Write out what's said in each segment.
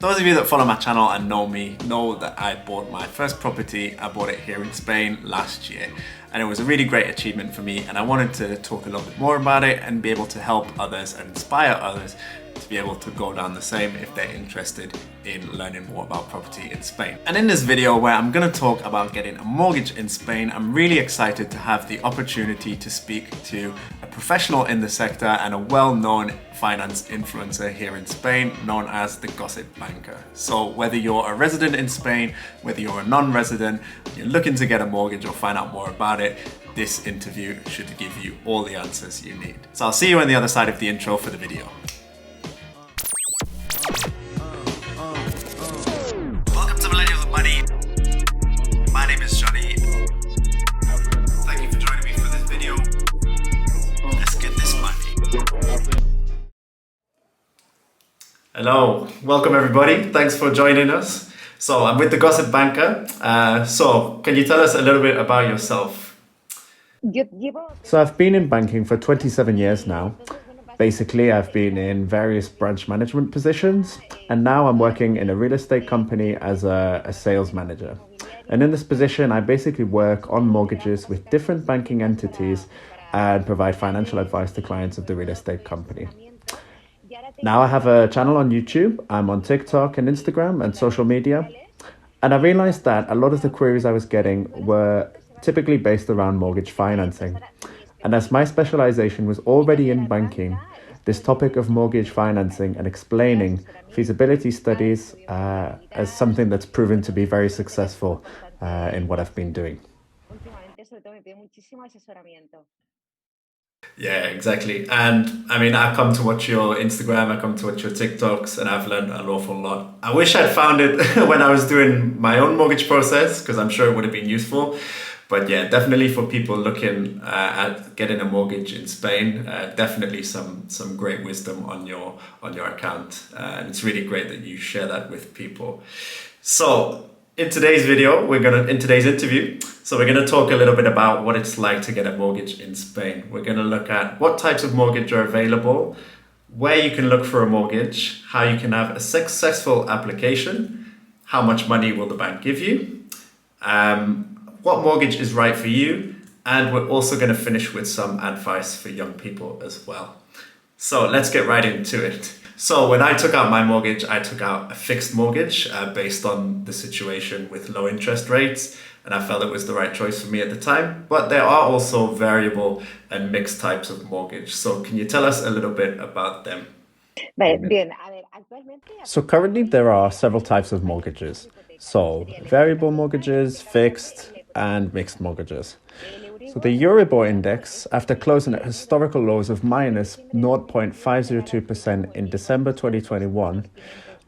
Those of you that follow my channel and know me know that I bought my first property. I bought it here in Spain last year, and it was a really great achievement for me, and I wanted to talk a little bit more about it and be able to help others and inspire others to be able to go down the same if they're interested in learning more about property in Spain. And in this video where I'm going to talk about getting a mortgage in Spain, I'm really excited to have the opportunity to speak to a professional in the sector and a well-known finance influencer here in Spain known as the Gossip Banker. So whether you're a resident in Spain, whether you're a non-resident, you're looking to get a mortgage or find out more about it, this interview should give you all the answers you need. So I'll see you on the other side of the intro for the video. Welcome to Millennials with Money. My name is Johnny. Thank you for joining me for this video. Let's get this money. Hello, welcome everybody. Thanks for joining us. So I'm with the Gossip Banker. So can you tell us a little bit about yourself? So I've been in banking for 27 years now. Basically, I've been in various branch management positions, and now I'm working in a real estate company as a sales manager. And in this position, I basically work on mortgages with different banking entities and provide financial advice to clients of the real estate company. Now I have a channel on YouTube. I'm on TikTok and Instagram and social media. And I realized that a lot of the queries I was getting were typically based around mortgage financing. And as my specialization was already in banking, this topic of mortgage financing and explaining feasibility studies as something that's proven to be very successful in what I've been doing. Yeah, exactly. And I mean, I come to watch your Instagram, I come to watch your TikToks, and I've learned an awful lot. I wish I'd found it when I was doing my own mortgage process, because I'm sure it would have been useful. But yeah, definitely for people looking at getting a mortgage in Spain, definitely some great wisdom on your account. And it's really great that you share that with people. So in today's video, in today's interview, we're gonna talk a little bit about what it's like to get a mortgage in Spain. We're gonna look at what types of mortgage are available, where you can look for a mortgage, how you can have a successful application, how much money will the bank give you, what mortgage is right for you, and we're also going to finish with some advice for young people as well. So let's get right into it. So when I took out my mortgage, I took out a fixed mortgage based on the situation with low interest rates, and I felt it was the right choice for me at the time. But there are also variable and mixed types of mortgage. So can you tell us a little bit about them? So currently there are several types of mortgages. So variable mortgages, fixed, and mixed mortgages. So the Euribor index, after closing at historical lows of minus 0.502% in December 2021,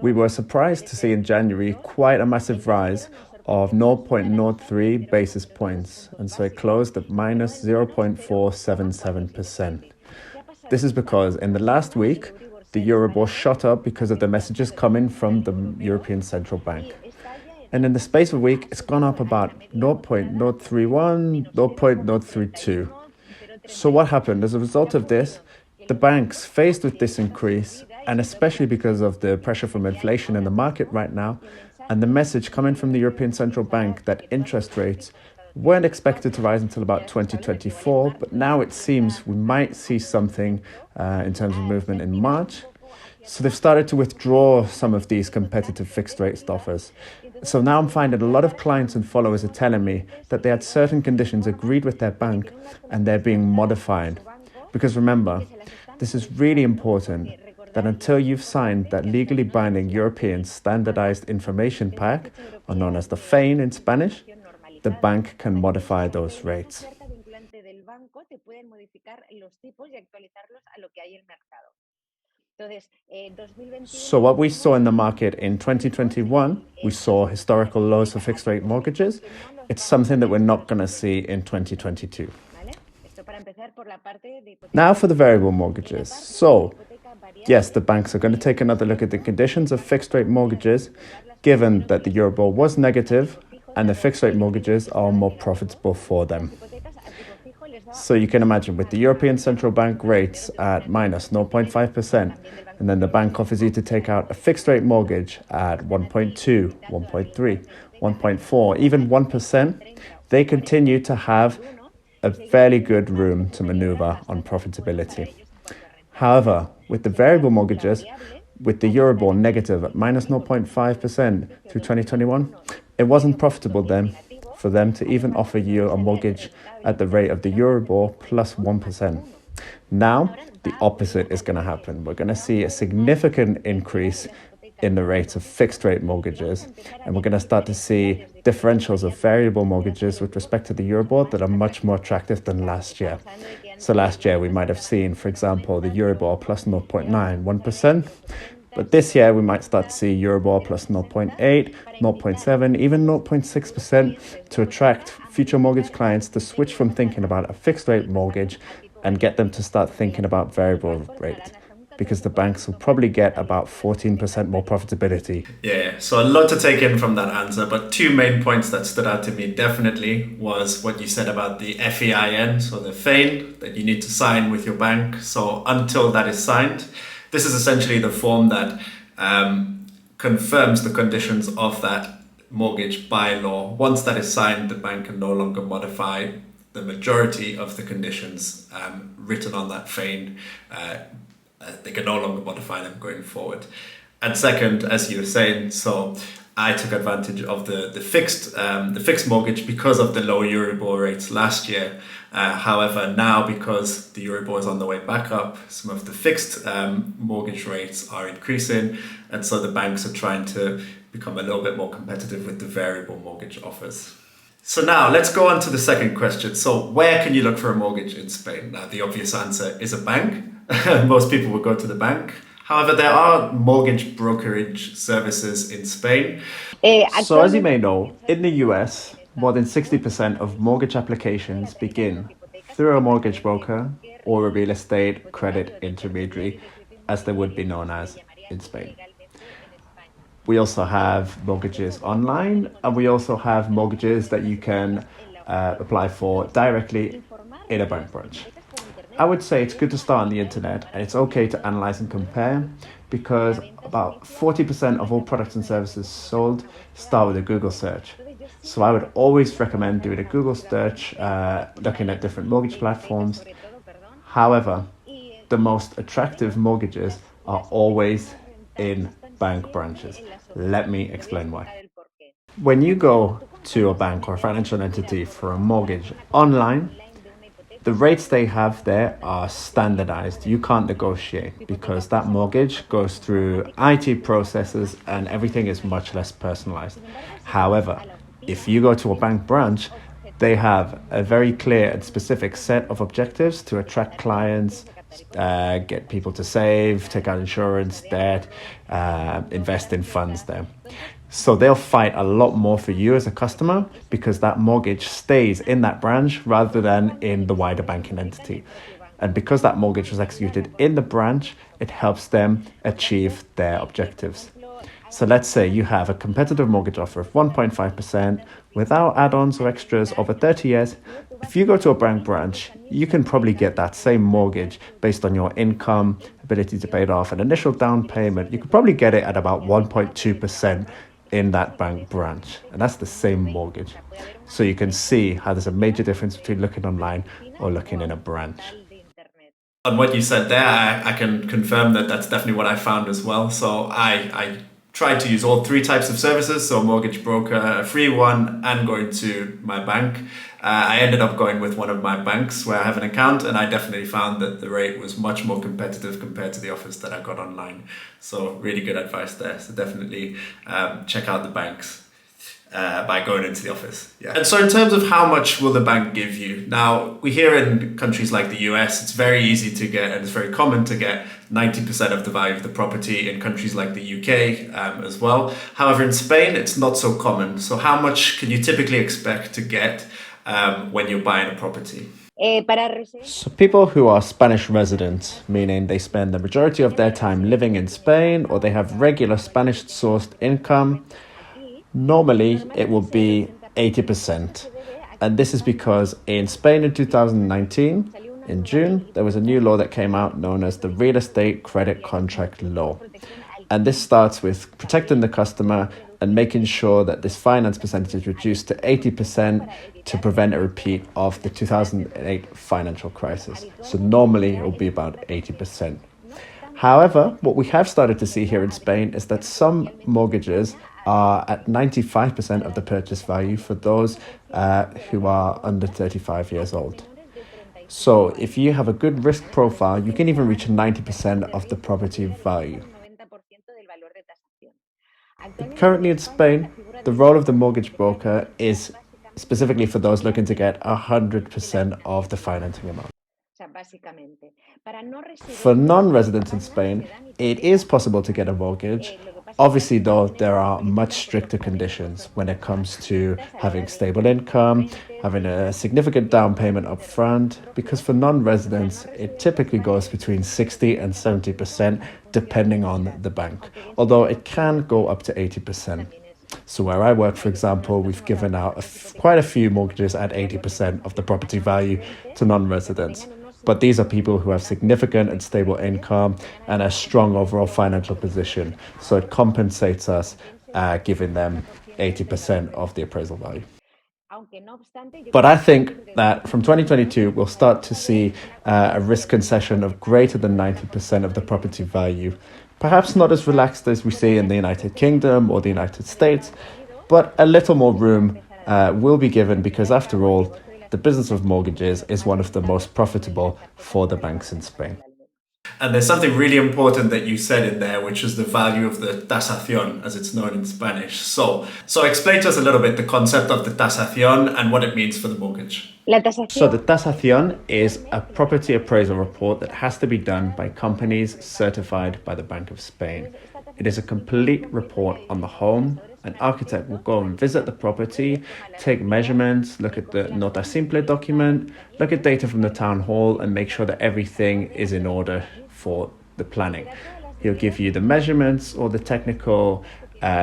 we were surprised to see in January quite a massive rise of 0.03 basis points, and so it closed at minus 0.477%. This is because in the last week, the Euribor shot up because of the messages coming from the European Central Bank. And in the space of a week, it's gone up about 0.031, 0.032. So what happened? As a result of this, the banks faced with this increase, and especially because of the pressure from inflation in the market right now, and the message coming from the European Central Bank that interest rates weren't expected to rise until about 2024, but now it seems we might see something in terms of movement in March. So they've started to withdraw some of these competitive fixed rate offers. So now I'm finding a lot of clients and followers are telling me that they had certain conditions agreed with their bank and they're being modified. Because remember, this is really important, that until you've signed that legally binding European Standardized Information Pack, or known as the FAIN in Spanish, the bank can modify those rates. So what we saw in the market in 2021, we saw historical lows for fixed rate mortgages. It's something that we're not going to see in 2022. Now for the variable mortgages. So yes, the banks are going to take another look at the conditions of fixed rate mortgages, given that the Euribor was negative and the fixed rate mortgages are more profitable for them. So you can imagine with the European Central Bank rates at minus 0.5%, and then the bank offers you to take out a fixed rate mortgage at 1.2, 1.3, 1.4, even 1%, they continue to have a fairly good room to maneuver on profitability. However, with the variable mortgages, with the Euribor negative at minus 0.5% through 2021, it wasn't profitable then for them to even offer you a mortgage at the rate of the Euribor plus 1%. Now, the opposite is going to happen. We're going to see a significant increase in the rates of fixed rate mortgages, and we're going to start to see differentials of variable mortgages with respect to the Euribor that are much more attractive than last year. So last year we might have seen, for example, the Euribor plus 0.9, 1%. But this year we might start to see Euribor plus 0.8, 0.7, even 0.6% to attract future mortgage clients to switch from thinking about a fixed rate mortgage and get them to start thinking about variable rate, because the banks will probably get about 14% more profitability. Yeah, so a lot to take in from that answer, but two main points that stood out to me definitely was what you said about the FEIN, so the FEIN that you need to sign with your bank. So until that is signed, this is essentially the form that confirms the conditions of that mortgage by law. Once that is signed, the bank can no longer modify the majority of the conditions written on that FEIN. They can no longer modify them going forward. And second, as you were saying, so I took advantage of the fixed mortgage because of the low Euribor rates last year. However, now because the Euribor is on the way back up, some of the fixed mortgage rates are increasing, and so the banks are trying to become a little bit more competitive with the variable mortgage offers. So now let's go on to the second question. So where can you look for a mortgage in Spain? Now the obvious answer is a bank. Most people will go to the bank. However, there are mortgage brokerage services in Spain. So as you may know, in the US, more than 60% of mortgage applications begin through a mortgage broker or a real estate credit intermediary, as they would be known as in Spain. We also have mortgages online, and we also have mortgages that you can apply for directly in a bank branch. I would say it's good to start on the internet, and it's okay to analyze and compare, because about 40% of all products and services sold start with a Google search. So I would always recommend doing a Google search, looking at different mortgage platforms. However, the most attractive mortgages are always in bank branches. Let me explain why. When you go to a bank or a financial entity for a mortgage online, the rates they have there are standardized. You can't negotiate because that mortgage goes through IT processes and everything is much less personalized. However, if you go to a bank branch, they have a very clear and specific set of objectives to attract clients, get people to save, take out insurance, debt, invest in funds there. So they'll fight a lot more for you as a customer because that mortgage stays in that branch rather than in the wider banking entity. And because that mortgage was executed in the branch, it helps them achieve their objectives. So let's say you have a competitive mortgage offer of 1.5% without add-ons or extras over 30 years. If you go to a bank branch, you can probably get that same mortgage based on your income, ability to pay it off, an initial down payment. You could probably get it at about 1.2% in that bank branch, and that's the same mortgage. So you can see how there's a major difference between looking online or looking in a branch. On what you said there, I can confirm that that's definitely what I found as well. So I tried to use all three types of services, so mortgage broker, a free one, and going to my bank. I ended up going with one of my banks where I have an account, and I definitely found that the rate was much more competitive compared to the offers that I got online. So really good advice there. So definitely check out the banks by going into the office. Yeah. And so in terms of how much will the bank give you? Now, we hear in countries like the US, it's very easy to get, and it's very common to get 90% of the value of the property, in countries like the UK as well. However, in Spain, it's not so common. So how much can you typically expect to get when you're buying a property? So people who are Spanish residents, meaning they spend the majority of their time living in Spain or they have regular Spanish-sourced income, normally it will be 80%. And this is because in Spain in 2019, in June, there was a new law that came out known as the Real Estate Credit Contract Law. And this starts with protecting the customer and making sure that this finance percentage is reduced to 80% to prevent a repeat of the 2008 financial crisis. So normally it will be about 80%. However, what we have started to see here in Spain is that some mortgages are at 95% of the purchase value for those who are under 35 years old. So if you have a good risk profile, you can even reach 90% of the property value. Currently in Spain, the role of the mortgage broker is specifically for those looking to get 100% of the financing amount. For non-residents in Spain, it is possible to get a mortgage. Obviously, though, there are much stricter conditions when it comes to having stable income, having a significant down payment up front, because for non-residents, it typically goes between 60 and 70%, depending on the bank, although it can go up to 80%. So where I work, for example, we've given out quite a few mortgages at 80% of the property value to non-residents. But these are people who have significant and stable income and a strong overall financial position. So it compensates us giving them 80% of the appraisal value. But I think that from 2022, we'll start to see a risk concession of greater than 90% of the property value. Perhaps not as relaxed as we see in the United Kingdom or the United States, but a little more room will be given because, after all, the business of mortgages is one of the most profitable for the banks in Spain. And there's something really important that you said in there, which is the value of the tasación, as it's known in Spanish. So explain to us a little bit the concept of the tasación and what it means for the mortgage. So the tasación is a property appraisal report that has to be done by companies certified by the Bank of Spain. It is a complete report on the home. An architect will go and visit the property, take measurements, look at the nota simple document, look at data from the town hall and make sure that everything is in order for the planning. He'll give you the measurements or the technical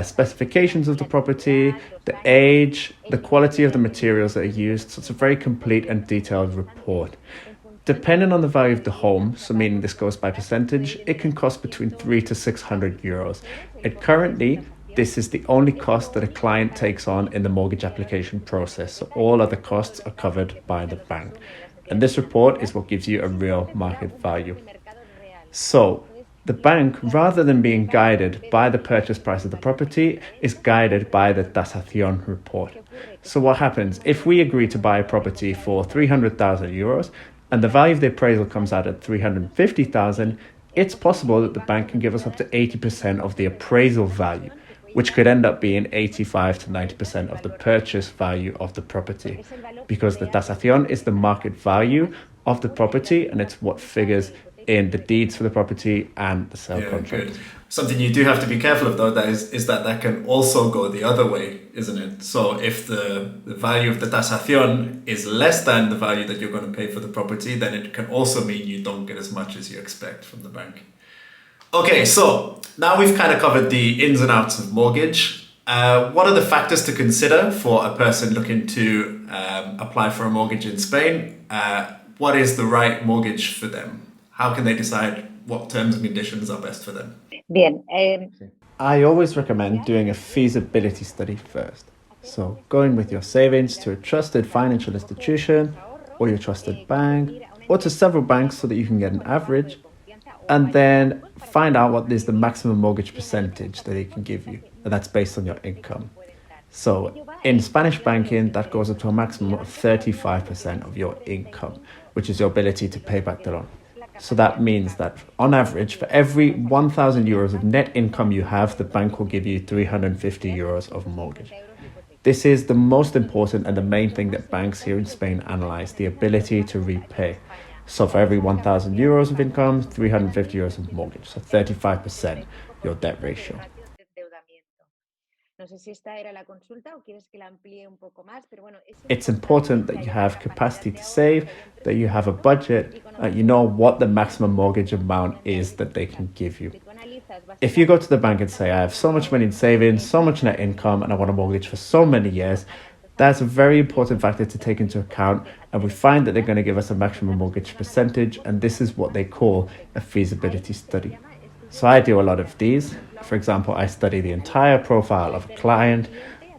specifications of the property, the age, the quality of the materials that are used. So it's a very complete and detailed report. Depending on the value of the home, so meaning this goes by percentage, it can cost between 300 to 600 euros. And currently, this is the only cost that a client takes on in the mortgage application process. So all other costs are covered by the bank. And this report is what gives you a real market value. So the bank, rather than being guided by the purchase price of the property, is guided by the tasación report. So what happens? If we agree to buy a property for 300,000 euros and the value of the appraisal comes out at 350,000, it's possible that the bank can give us up to 80% of the appraisal value, which could end up being 85 to 90% of the purchase value of the property, because the tasación is the market value of the property and it's what figures in the deeds for the property and the sale contract. Good. Something you do have to be careful of, though, that is that can also go the other way, isn't it? So if the value of the tasación is less than the value that you're going to pay for the property, then it can also mean you don't get as much as you expect from the bank. Okay, so now we've kind of covered the ins and outs of mortgage. What are the factors to consider for a person looking to apply for a mortgage in Spain? What is the right mortgage for them? How can they decide what terms and conditions are best for them? I always recommend doing a feasibility study first. So going with your savings to a trusted financial institution or your trusted bank or to several banks so that you can get an average, and then find out what is the maximum mortgage percentage that they can give you. And that's based on your income. So in Spanish banking, that goes up to a maximum of 35% of your income, which is your ability to pay back the loan. So that means that on average, for every 1,000 euros of net income you have, the bank will give you 350 euros of mortgage. This is the most important and the main thing that banks here in Spain analyze, the ability to repay. So for every 1,000 euros of income, 350 euros of mortgage. So 35%, your debt ratio. It's important that you have capacity to save, that you have a budget, you know what the maximum mortgage amount is that they can give you. If you go to the bank and say, I have so much money in savings, so much net income, and I want a mortgage for so many years, That's a very important factor to take into account, and we find that they're going to give us a maximum mortgage percentage, and this is what they call a feasibility study. So I do a lot of these. For example, I study the entire profile of a client,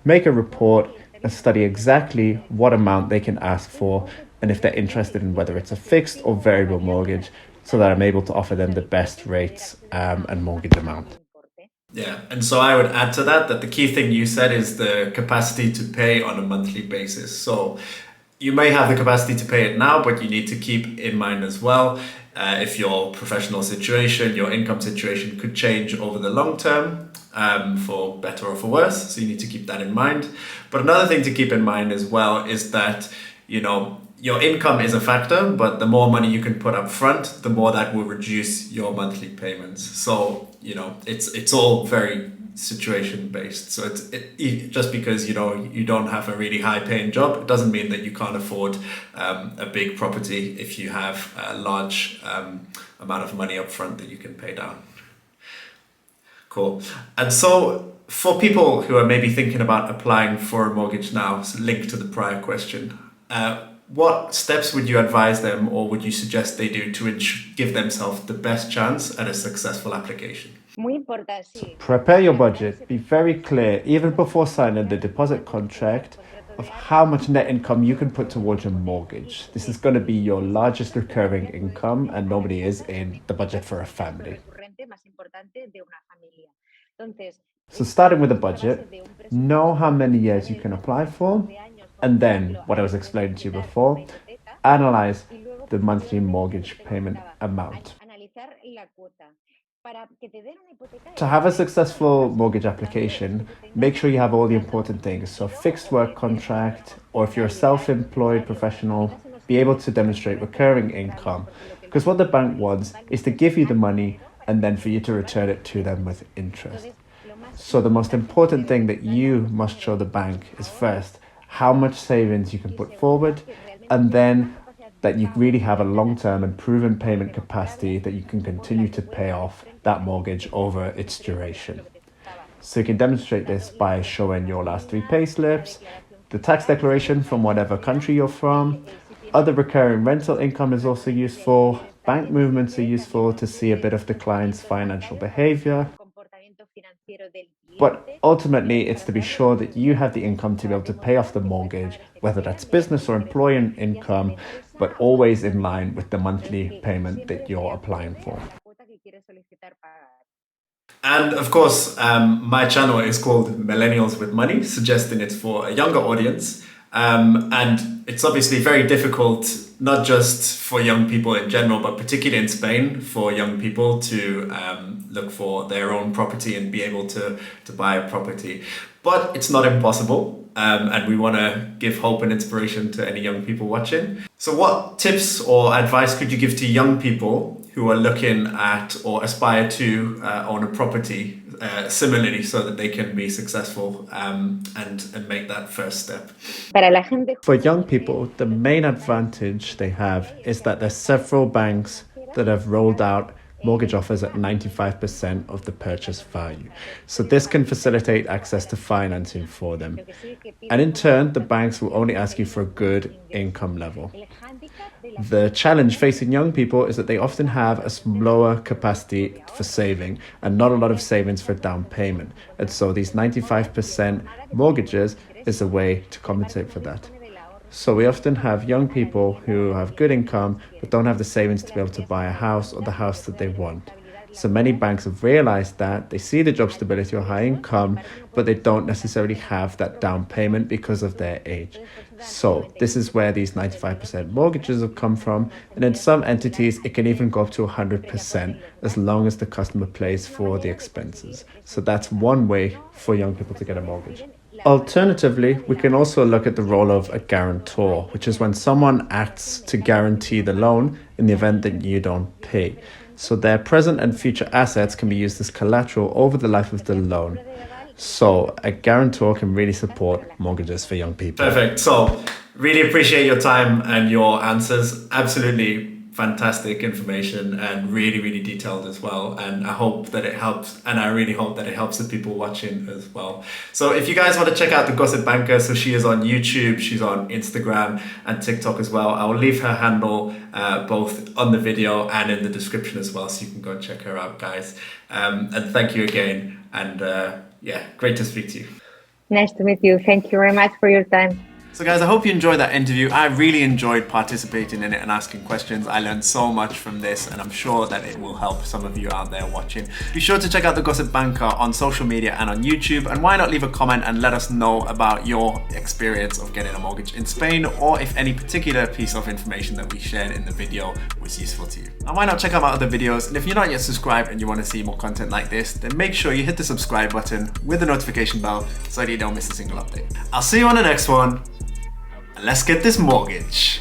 make a report, and study exactly what amount they can ask for, and if they're interested in whether it's a fixed or variable mortgage, so that I'm able to offer them the best rates and mortgage amount. Yeah, and so I would add to that the key thing you said is the capacity to pay on a monthly basis. So you may have the capacity to pay it now, but you need to keep in mind as well if your professional situation, your income situation could change over the long term, for better or for worse. So you need to keep that in mind. But another thing to keep in mind as well is that, your income is a factor, but the more money you can put up front, the more that will reduce your monthly payments. So, it's all very situation based. So just because, you don't have a really high paying job, it doesn't mean that you can't afford a big property if you have a large amount of money up front that you can pay down. Cool. And so for people who are maybe thinking about applying for a mortgage now, so linked to the prior question, what steps would you advise them or would you suggest they do to give themselves the best chance at a successful application? So prepare your budget, be very clear, even before signing the deposit contract, of how much net income you can put towards your mortgage. This is going to be your largest recurring income and normally is in the budget for a family. So starting with a budget, know how many years you can apply for, and then what I was explaining to you before, analyze the monthly mortgage payment amount. To have a successful mortgage application, make sure you have all the important things. So fixed work contract, or if you're a self-employed professional, be able to demonstrate recurring income. Because what the bank wants is to give you the money and then for you to return it to them with interest. So the most important thing that you must show the bank is first, how much savings you can put forward, and then that you really have a long-term and proven payment capacity that you can continue to pay off that mortgage over its duration. So you can demonstrate this by showing your last 3 pay slips, the tax declaration from whatever country you're from. Other recurring rental income is also useful. Bank movements are useful to see a bit of the client's financial behavior. But ultimately, it's to be sure that you have the income to be able to pay off the mortgage, whether that's business or employer income, but always in line with the monthly payment that you're applying for. And of course, my channel is called Millennials with Money, suggesting it's for a younger audience. And it's obviously very difficult, not just for young people in general, but particularly in Spain, for young people to look for their own property and be able to buy a property. But it's not impossible. And we want to give hope and inspiration to any young people watching. So what tips or advice could you give to young people who are looking at or aspire to own a property similarly so that they can be successful and make that first step? For young people, the main advantage they have is that there's several banks that have rolled out mortgage offers at 95% of the purchase value. So this can facilitate access to financing for them. And in turn, the banks will only ask you for a good income level. The challenge facing young people is that they often have a lower capacity for saving and not a lot of savings for down payment. And so these 95% mortgages is a way to compensate for that. So we often have young people who have good income but don't have the savings to be able to buy a house or the house that they want. So many banks have realized that they see the job stability or high income, but they don't necessarily have that down payment because of their age. So this is where these 95% mortgages have come from. And in some entities, it can even go up to 100% as long as the customer pays for the expenses. So that's one way for young people to get a mortgage. Alternatively, we can also look at the role of a guarantor, which is when someone acts to guarantee the loan in the event that you don't pay. So their present and future assets can be used as collateral over the life of the loan. So a guarantor can really support mortgages for young people. Perfect. So really appreciate your time and your answers. Absolutely fantastic information and really, really detailed as well. And I hope that it helps, and I really hope that it helps the people watching as well. So if you guys want to check out the Gossip Banker, so she is on YouTube, she's on Instagram and TikTok as well. I will leave her handle both on the video and in the description as well, so you can go and check her out, guys. And thank you again. And yeah, great to speak to you. Nice to meet you. Thank you very much for your time. So guys, I hope you enjoyed that interview. I really enjoyed participating in it and asking questions. I learned so much from this, and I'm sure that it will help some of you out there watching. Be sure to check out the Gossip Banker on social media and on YouTube, and why not leave a comment and let us know about your experience of getting a mortgage in Spain, or if any particular piece of information that we shared in the video was useful to you. And why not check out my other videos, and if you're not yet subscribed and you want to see more content like this, then make sure you hit the subscribe button with the notification bell so that you don't miss a single update. I'll see you on the next one. And let's get this mortgage.